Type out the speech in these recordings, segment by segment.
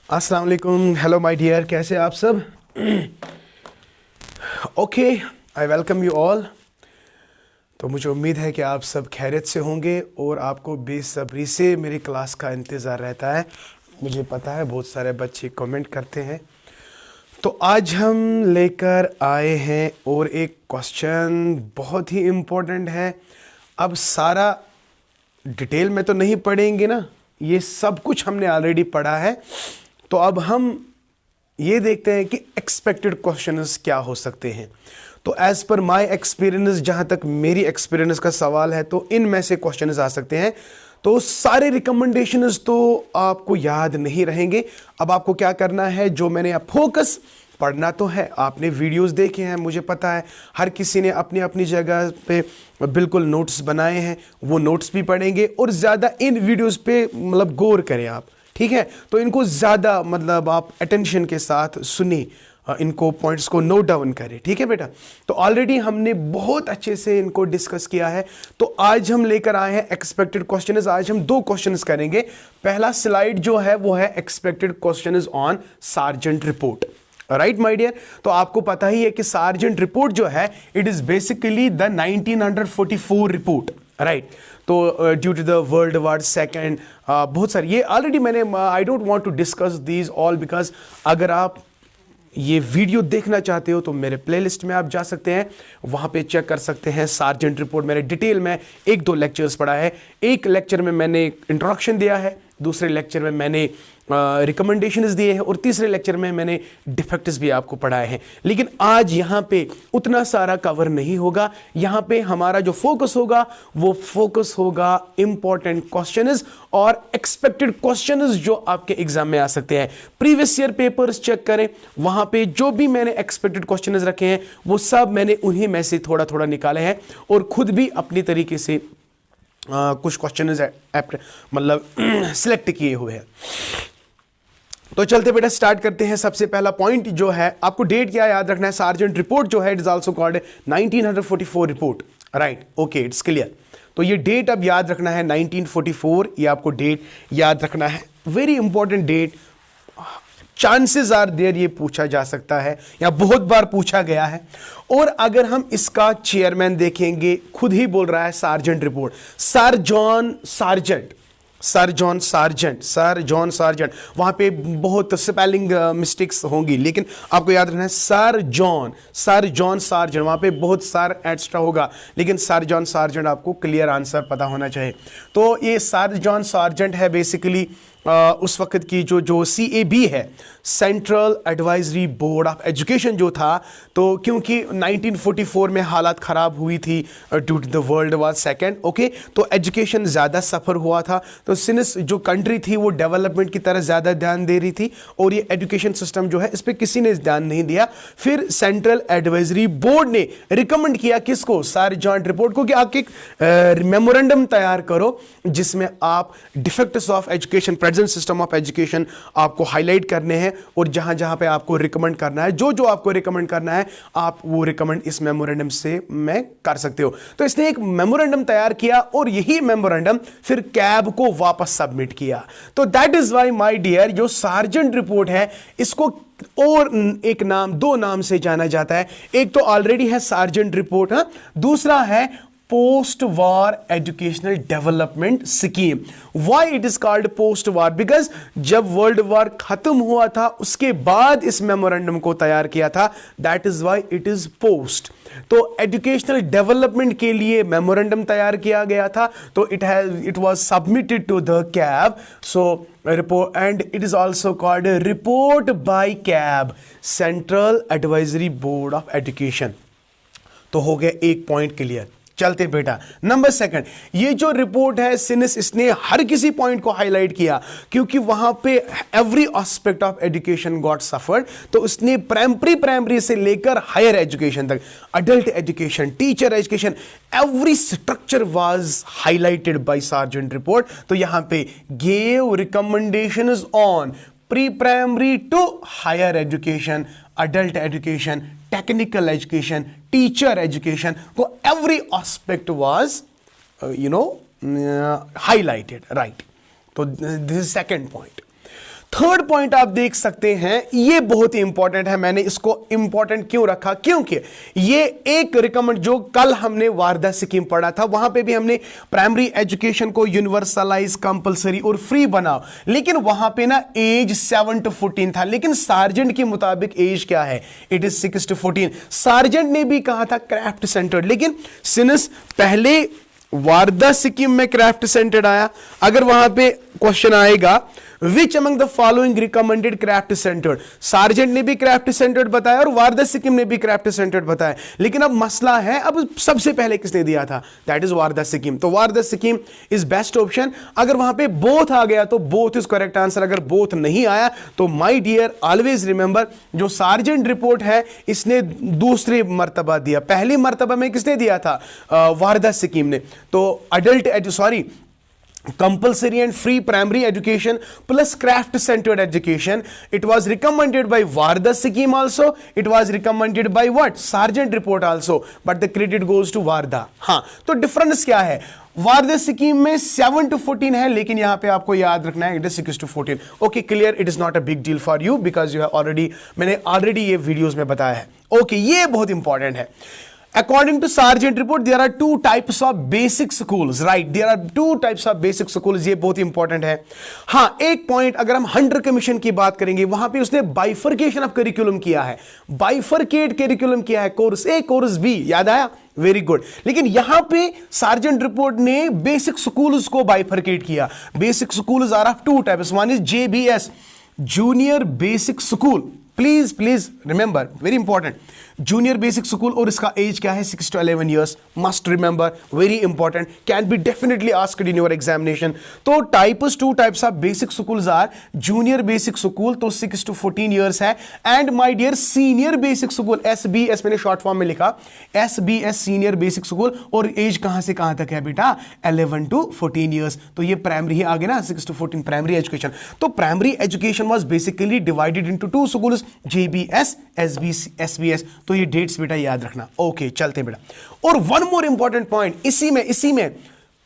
अस्सलाम वालेकुम, hello my dear, कैसे आप सब? Okay, I welcome you all. तो मुझे उम्मीद है कि आप सब खैरियत से होंगे और आपको बेसब्री से मेरी क्लास का इंतज़ार रहता है। मुझे पता है बहुत सारे बच्चे कमेंट करते हैं। तो आज हम लेकर आए हैं और एक क्वेश्चन बहुत ही इम्पोर्टेंट है। अब सारा डिटेल में तो नहीं पढ़ेंगे ना, ये सब कुछ हमने ऑलरेडी पढ़ा है। तो अब हम ये देखते हैं कि एक्सपेक्टेड क्वेश्चंस क्या हो सकते हैं। तो एज पर माय एक्सपीरियंस, जहां तक मेरी एक्सपीरियंस का सवाल है, तो इनमें से क्वेश्चंस आ सकते हैं। तो सारे रिकमेंडेशंस तो आपको याद नहीं रहेंगे। अब आपको क्या करना है, जो मैंने अब फोकस पढ़ना तो है, आपने वीडियोस देखे हैं, मुझे पता है हर किसी ने अपनी अपनी जगह पे बिल्कुल नोट्स बनाए हैं, वो नोट्स भी पढ़ेंगे और ज़्यादा इन वीडियोस पे मतलब गौर करें आप, ठीक है? तो इनको ज़्यादा मतलब आप अटेंशन के साथ सुने, इनको पॉइंट्स को नोट डाउन करें, ठीक है बेटा? तो ऑलरेडी हमने बहुत अच्छे से इनको डिस्कस किया है। तो आज हम लेकर आए हैं एक्सपेक्टेड क्वेश्चंस। आज हम दो क्वेश्चंस करेंगे। पहला स्लाइड जो है वो है expected questions on sergeant report, right my dear? तो आपको पता ही है कि सार्जेंट रिपोर्ट जो है it is basically the 1944 report, right? तो due to the world war second बहुत सारी, ये ऑलरेडी मैंने, I don't want to discuss these all because अगर आप ये वीडियो देखना चाहते हो तो मेरे प्लेलिस्ट में आप जा सकते हैं, वहाँ पे चेक कर सकते हैं सार्जेंट रिपोर्ट। मैंने डिटेल में एक दो लेक्चर्स पढ़ा है। एक लेक्चर में मैंने इंट्रोडक्शन दिया है, दूसरे लेक्चर में मैंने रिकमेंडेशंस दिए हैं और तीसरे लेक्चर में मैंने डिफेक्ट्स भी आपको पढ़ाए हैं। लेकिन आज यहाँ पे उतना सारा कवर नहीं होगा। यहाँ पे हमारा जो फोकस होगा वो फोकस होगा इंपॉर्टेंट क्वेश्चंस और एक्सपेक्टेड क्वेश्चंस जो आपके एग्जाम में आ सकते हैं। प्रीवियस ईयर पेपर्स चेक करें, वहाँ पे जो भी मैंने एक्सपेक्टेड क्वेश्चंस रखे हैं वो सब मैंने उन्हीं में से थोड़ा थोड़ा निकाले हैं और खुद भी अपनी तरीके से कुछ क्वेश्चन मतलब सिलेक्ट किए हुए हैं। तो चलते बेटा स्टार्ट करते हैं। सबसे पहला पॉइंट जो है, आपको डेट क्या याद रखना है, सार्जेंट रिपोर्ट जो है it is also called 1944 report, right? Okay, it's clear. तो ये डेट अब याद रखना है 1944, ये आपको डेट याद रखना है, very important date. Chances are there ये पूछा जा सकता है या बहुत बार पूछा गया है। और अगर हम इसका चेयरमैन देखेंगे, खुद ही बोल रहा है sergeant report, sir John sergeant, sir John sergeant, sir John sergeant. वहां पे बहुत स्पेलिंग मिस्टेक्स होंगी, लेकिन आपको याद रखना है सर जॉन सार्जेंट। वहां पे बहुत सर एक्स्ट्रा होगा, लेकिन सर जॉन सार्जेंट आपको क्लियर आंसर पता होना चाहिए। तो ये सर जॉन सार्जेंट है बेसिकली उस वक्त की जो CAB है, central advisory board of education जो था। तो क्योंकि 1944 में हालात ख़राब हुई थी due to the world war second, okay, तो एजुकेशन ज़्यादा सफ़र हुआ था। तो सिंस जो कंट्री थी वो डेवलपमेंट की तरह ज़्यादा ध्यान दे रही थी और ये एजुकेशन सिस्टम जो है इस पर किसी ने ध्यान नहीं दिया। फिर सेंट्रल एडवाइजरी बोर्ड ने रिकमेंड किया किसको, सर जॉन रिपोर्ट को, कि आप एक मेमोरेंडम तैयार करो जिसमें आप defects of education, present system of education आपको हाईलाइट करने हैं और जहां जहां पे आपको रिकमेंड करना है, जो आपको रिकमेंड करना है, आप वो रिकमेंड इस मेमोरेंडम से मैं कर सकते हो। तो इसने एक मेमोरेंडम तैयार किया और यही मेमोरेंडम फिर कैब को वापस सबमिट किया। तो that is why my dear, जो सार्जेंट रिपोर्ट है इसको और एक नाम, दो नाम से जाना जाता है। एक तो ऑलरेडी है सार्जेंट रिपोर्ट, दूसरा है post war educational development scheme. Y it is called post war? Because जब वर्ल्ड वार खत्म हुआ था उसके बाद इस मेमोरेंडम को तैयार किया था, that is why it is post. तो एजुकेशनल डेवलपमेंट के लिए मेमोरेंडम तैयार किया गया था, तो it was submitted to the CABE. So report, and it is also called a report by CAB, Central Advisory Board of Education। तो हो गया एक पॉइंट क्लियर। चलते बेटा नंबर सेकंड, ये जो रिपोर्ट है सिंस इसने हर किसी पॉइंट को हाईलाइट किया, क्योंकि वहां पे every aspect of education got suffered. तो उसने प्राइमरी से लेकर हायर एजुकेशन तक, adult education, teacher education, every structure was highlighted by sergeant report. तो यहां पे gave recommendations on pre primary to higher education, adult education, technical education, teacher education, so every aspect was highlighted, right? So this is second point. Third point आप देख सकते हैं, ये बहुत ही important है। मैंने इसको इंपॉर्टेंट क्यों रखा, क्योंकि ये एक रिकमेंड जो कल हमने वारदा स्कीम पढ़ा था, वहां पे भी हमने प्राइमरी एजुकेशन को यूनिवर्सलाइज, कंपलसरी और फ्री बनाओ, लेकिन वहां पे ना एज 7 to 14 था। लेकिन सार्जेंट के मुताबिक एज क्या है, इट इज 6 to 14। सार्जेंट ने भी कहा था क्राफ्ट सेंटर्ड, लेकिन सिंस पहले वारदा स्कीम में क्राफ्ट सेंटर्ड आया, अगर वहां पे क्वेश्चन आएगा which among the following recommended craft centred, sergeant ने भी क्राफ्ट सेंटर्ड बताया और वारदा स्कीम ने भी क्राफ्ट सेंटर्ड बताया, लेकिन अब मसला है अब सबसे पहले किसने दिया था, दैट इज वारदा स्कीम। तो Wardha scheme is best option. अगर वहां पे बोथ आ गया तो बोथ इज करेक्ट आंसर, अगर बोथ नहीं आया तो माय डियर ऑलवेज रिमेंबर, जो सार्जेंट रिपोर्ट है इसने दूसरी मर्तबा दिया, पहली मर्तबा में किसने दिया था, वारदा स्कीम ने। तो adult sorry compulsory and free primary education plus craft centered education, it was recommended by Varda scheme also, it was recommended by what, Sargent report also, but the credit goes to Varda। हाँ, तो difference क्या है, वारदा scheme में 7 to 14 है, लेकिन यहां पे आपको याद रखना है it is 6 to 14। Okay clear, it is not a big deal for you because you have already, मैंने ऑलरेडी ये वीडियोस में बताया है। ओके, ये बहुत इंपॉर्टेंट है। According to Sargent report, there are two types of basic schools, right? There are two types of basic schools, ये बहुत इंपॉर्टेंट है। हाँ, एक पॉइंट अगर हम हंटर कमीशन की बात करेंगे, वहां पे उसने बाइफर्केशन ऑफ करिकुलम किया है, बाइफर्केट करिकुलम किया है, कोर्स ए कोर्स बी, याद आया, वेरी गुड। लेकिन यहां पे सार्जेंट रिपोर्ट ने बेसिक स्कूल्स को बाइफर्केट किया। Basic schools are of two types, one is JBS, junior basic school, please remember, very important, junior basic school, और इसका एज क्या है, 6 to 11 years, must remember, very important, can be definitely asked in your examination. तो two types of basic schools are junior basic school, तो 6 to 14 years है, and my dear senior basic school, SBS मैंने short form में लिखा, SBS senior basic school, और as कहां से कहां तक है बेटा, 11 to 14 ईयर्स। तो ये प्राइमरी ही आ गया ना, 6 to 14 प्राइमरी एजुकेशन। तो primary education was basically divided into two schools, JBS, SBS। तो ये डेट्स बेटा याद रखना। ओके, चलते हैं बेटा। और वन मोर इंपॉर्टेंट पॉइंट, इसी में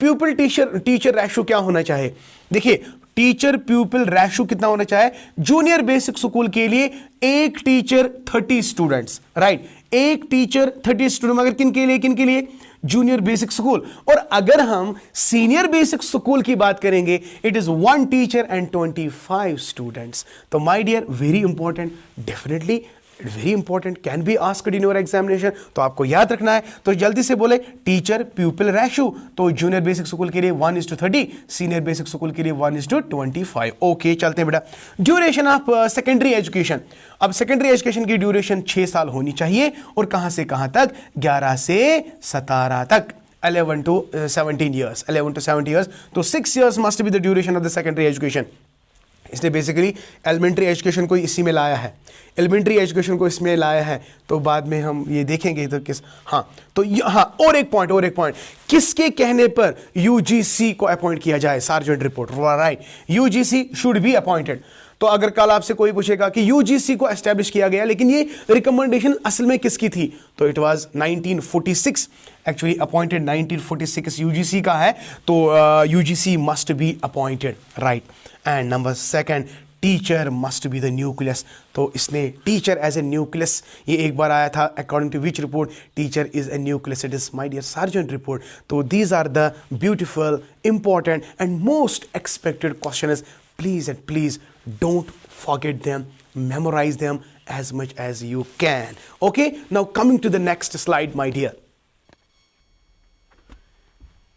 प्यूपिल टीचर रेशो क्या होना चाहिए। देखिए, टीचर प्यूपिल रेशो कितना होना चाहिए, जूनियर बेसिक स्कूल के लिए एक टीचर 30 स्टूडेंट्स, राइट, एक टीचर 30 स्टूडेंट, मगर किन के लिए, जूनियर बेसिक स्कूल। और अगर हम सीनियर बेसिक स्कूल की बात करेंगे, it is 1 teacher and 25 students. तो my dear, very important, definitely very important, can be asked in your examination, तो आपको याद रखना है। तो जल्दी से बोले, टीचर प्यूपिल रेशो, तो जूनियर बेसिक स्कूल के लिए 1:30, सीनियर बेसिक स्कूल के लिए 1:25। ओके, चलते हैं बेटा। ड्यूरेशन ऑफ सेकेंडरी एजुकेशन, अब सेकेंडरी एजुकेशन की ड्यूरेशन 6 साल होनी चाहिए, और कहां से कहां तक, 11 से 17 तक, 11 to 17 years, 11 to 17 years। तो 6 years must be the duration of the secondary education। इसने बेसिकली एलिमेंट्री एजुकेशन को इसी में लाया है, एलिमेंट्री एजुकेशन को इसमें लाया है, तो बाद में हम ये देखेंगे तो किस, हाँ, तो हाँ, और एक पॉइंट, किसके कहने पर UGC को अपॉइंट किया जाए, sergeant report, right, UGC should be appointed. तो अगर कल आपसे कोई पूछेगा कि UGC को एस्टैब्लिश किया गया, लेकिन ये रिकमेंडेशन असल में किसकी थी, तो it was 1946, actually appointed 1946 UGC का है, तो UGC must be appointed, right. And number second, teacher must be the nucleus, तो इसने टीचर एज ए न्यूक्लियस, ये एक बार आया था, according to which report, teacher is a nucleus, it is my dear Sargent report. तो these are the beautiful, important and most expected questions, please don't forget them, memorize them as much as you can। Okay, now coming to the next slide, my dear।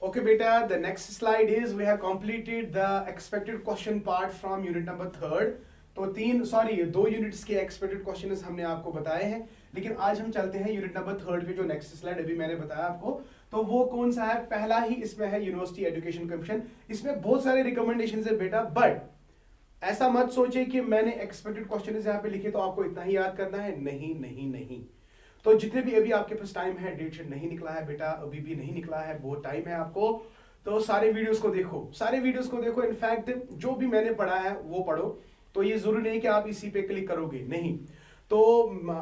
Okay beta, the next slide is we have completed the expected question part from unit number 3rd। तो 2 units के expected questions हमने आपको बताए हैं, लेकिन आज हम चलते हैं यूनिट नंबर 3rd पे, जो नेक्स्ट स्लाइड अभी मैंने बताया आपको, तो वो कौन सा है, पहला ही इसमें है यूनिवर्सिटी एजुकेशन कमीशन। इसमें बहुत सारे रिकमेंडेशंस है बेटा, बट ऐसा मत सोचे कि मैंने एक्सपेक्टेड क्वेश्चंस यहाँ पे लिखे तो आपको इतना ही याद करना है, नहीं। तो जितने भी अभी आपके पास टाइम है, डेट शीट नहीं निकला है बेटा, अभी भी नहीं निकला है, बहुत टाइम है आपको, तो सारे वीडियोस को देखो, इनफैक्ट जो भी मैंने पढ़ा है वो पढ़ो। तो ये जरूरी नहीं कि आप इसी पे क्लिक करोगे, नहीं। तो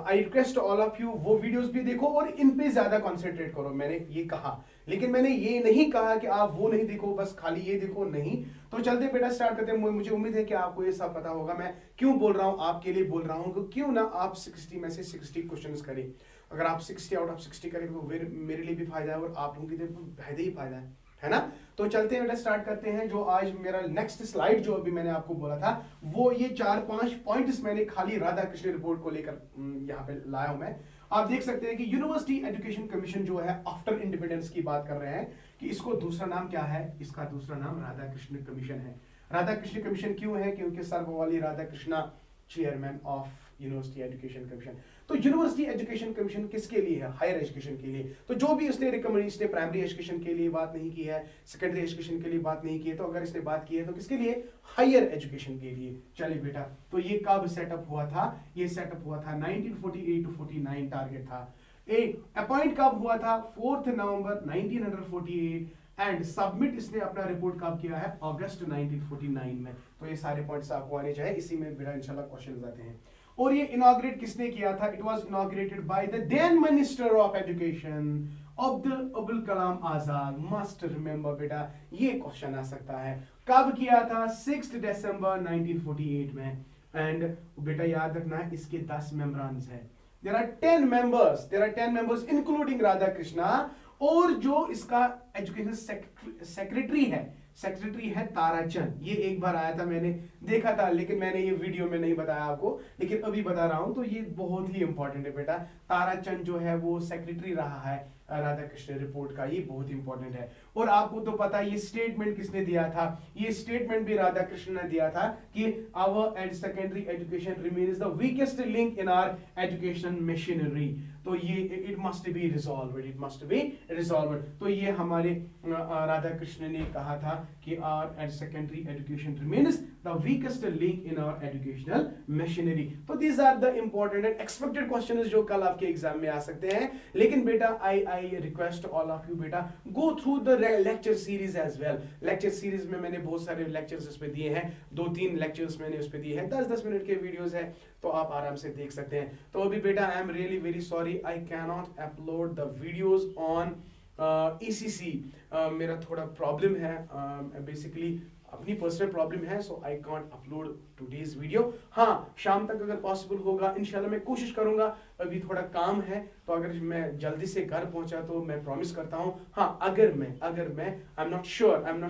आई रिक्वेस्ट ऑल ऑफ यू वो वीडियोस भी देखो और इन पे ज्यादा कंसंट्रेट करो, मैंने ये कहा। लेकिन मैंने ये नहीं कहा कि आप वो नहीं देखो, बस खाली ये देखो, नहीं। तो चलते बेटा स्टार्ट करते हैं। मुझे उम्मीद है कि आपको ये सब पता होगा। मैं क्यों बोल रहा हूँ, आपके लिए बोल रहा हूँ कि क्यों ना आप 60 में से 60 क्वेश्चंस करें। अगर आप 60 आउट ऑफ 60 करें तो फिर मेरे लिए भी फायदा है और आप लोगों के लिए फायदा ही फायदा है ना। तो चलते हैं बेटा स्टार्ट करते हैं। जो आज मेरा नेक्स्ट स्लाइड जो अभी मैंने आपको बोला था, वो ये 4-5 पॉइंट्स मैंने खाली राधा कृष्ण रिपोर्ट को लेकर यहाँ पे लाया हूं मैं। आप देख सकते हैं कि यूनिवर्सिटी एजुकेशन कमीशन जो है आफ्टर इंडिपेंडेंस की बात कर रहे हैं कि इसको दूसरा नाम क्या है, इसका दूसरा नाम राधा कृष्ण कमीशन है। राधा कृष्ण कमीशन क्यों है? क्योंकि Sarvepalli Radha Krishna chairman of university education commission. तो यूनिवर्सिटी एजुकेशन कमीशन किसके लिए है? हायर एजुकेशन के लिए। तो जो भी उसने रिकमेंड, इसने प्राइमरी एजुकेशन के लिए बात नहीं की है, सेकेंडरी एजुकेशन के लिए बात नहीं की है, तो अगर इसने बात की है तो किसके लिए? हायर एजुकेशन के लिए। चलिए बेटा, तो ये कब सेटअप हुआ था? ये सेटअप हुआ था 1948 to 49 टारगेट था। अपॉइंट कब हुआ था? 4 नवंबर 1948 एंड सबमिट इसने अपना रिपोर्ट कब किया है? अगस्त 1949 में। तो ये सारे पॉइंट्स आपको आने चाहिए, इसी में बेटा इंशाल्लाह क्वेश्चंस आते हैं। और ये इनॉग्रेट किसने किया था? It was inaugurated by the then minister of education Abdul Kalam Azad. Must remember बेटा, ये क्वेश्चन आ सकता है। कब किया था? 6 दिसंबर 1948 में। एंड बेटा याद रखना, इसके 10 मेंबर्स हैं। There are 10 members including Radha Krishna. और जो इसका एजुकेशन सेक्रेटरी है ताराचंद। ये एक बार आया था, मैंने देखा था, लेकिन मैंने ये वीडियो में नहीं बताया आपको, लेकिन अभी बता रहा हूं। तो ये बहुत ही इंपॉर्टेंट है बेटा। ताराचंद जो है वो सेक्रेटरी रहा है राधा कृष्ण रिपोर्ट का, ये बहुत इंपॉर्टेंट है। और आपको तो पता है ये स्टेटमेंट किसने दिया था? ये स्टेटमेंट भी राधा कृष्ण ने दिया था कि our and secondary education remains the weakest link in our education machinery. तो ये इट मस्ट बी रिजॉल्व्ड। तो ये हमारे राधा कृष्ण ने कहा था कि our and secondary education remains the weakest link in our educational machinery. तो these are the important and expected questions जो कल आपके एग्जाम में आ सकते हैं। लेकिन बेटा I request all of you बेटा, go through the lecture series as well. Lecture series में मैंने बहुत सारे लेक्चर्स इस पे दिए हैं, 2-3 लेक्चर्स मैंने उस पे दिए हैं, 10-10 मिनट के वीडियोस हैं, तो आप आराम से देख सकते हैं। तो अभी बेटा I am really very sorry, I can not upload the videos on ECC। मेरा थोड़ा प्रॉब्लम है, बेसिकली अपनी पर्सनल प्रॉब्लम है, so I can't upload today's video. हाँ, शाम तक अगर पॉसिबल होगा इंशाल्लाह मैं कोशिश करूंगा। अभी थोड़ा काम है, तो अगर मैं जल्दी से घर पहुंचा तो मैं प्रॉमिस करता हूं। हाँ, अगर मैं आई एम नॉट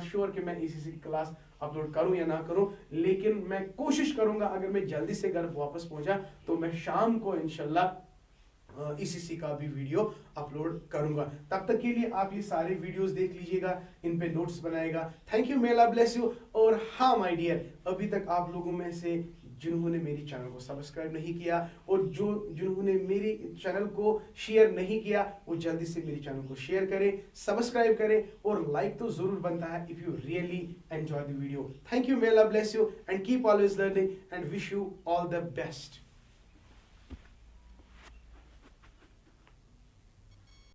श्योर कि मैं ECC की क्लास अपलोड करूं या ना करूं, लेकिन मैं कोशिश करूंगा। अगर मैं जल्दी से घर वापस पहुंचा तो मैं शाम को इंशाल्लाह ECC का भी वीडियो अपलोड करूंगा। तब तक के लिए आप ये सारे वीडियोस देख लीजिएगा, इन पे नोट्स बनाएगा। Thank you, may Allah bless you. और हाँ माय डियर, अभी तक आप लोगों में से जिन्होंने मेरी चैनल को सब्सक्राइब नहीं किया और जिन्होंने मेरी चैनल को शेयर नहीं किया, वो जल्दी से मेरी चैनल को शेयर करें, सब्सक्राइब करें और लाइक तो जरूर बनता है if you really enjoy the video. Thank you, may Allah bless you and keep always learning and wish you all the best.